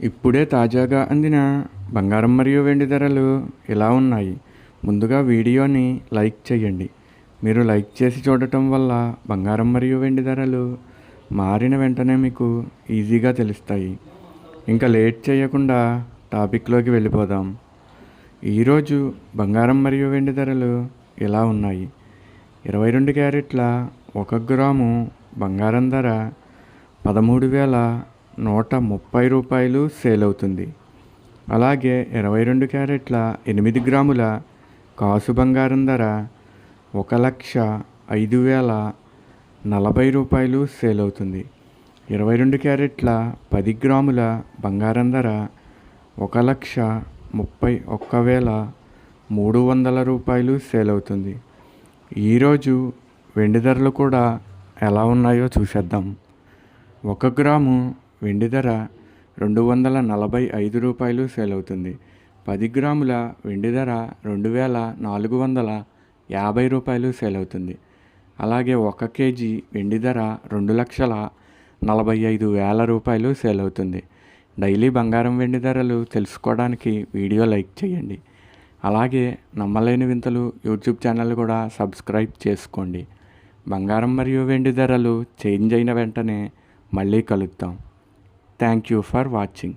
ఇప్పుడే తాజాగా అందిన బంగారం మరియు వెండి ధరలు ఎలా ఉన్నాయి? ముందుగా వీడియోని లైక్ చేయండి. మీరు లైక్ చేసి చూడటం వల్ల బంగారం మరియు వెండి ధరలు మారిన వెంటనే మీకు ఈజీగా తెలుస్తాయి. ఇంకా లేట్ చేయకుండా టాపిక్లోకి వెళ్ళిపోదాం. ఈరోజు బంగారం మరియు వెండి ధరలు ఎలా ఉన్నాయి? 22 క్యారెట్ల 1 గ్రాము బంగారం ధర 13,130 రూపాయలు సేల్ అవుతుంది. అలాగే 22 క్యారెట్ల 8 గ్రాముల కాసు బంగారం ధర 1,05,040 రూపాయలు సేల్ అవుతుంది. 22 క్యారెట్ల 10 గ్రాముల బంగారం ధర 1,31,300 రూపాయలు సేల్ అవుతుంది. ఈరోజు వెండి ధరలు కూడా ఎలా ఉన్నాయో చూసేద్దాం. 1 గ్రాము వెండి ధర 245 రూపాయలు సేల్ అవుతుంది. 10 గ్రాముల వెండి ధర 2,450 రూపాయలు సేల్ అవుతుంది. అలాగే 1 కేజీ వెండి ధర 2,45,000 రూపాయలు సేల్ అవుతుంది. డైలీ బంగారం వెండి ధరలు తెలుసుకోవడానికి వీడియో లైక్ చేయండి. అలాగే నమ్మలేని వింతలు యూట్యూబ్ ఛానల్ కూడా సబ్స్క్రైబ్ చేసుకోండి. బంగారం మరియు వెండి ధరలు చేంజ్ అయిన వెంటనే మళ్ళీ కలుద్దాం. Thank you for watching.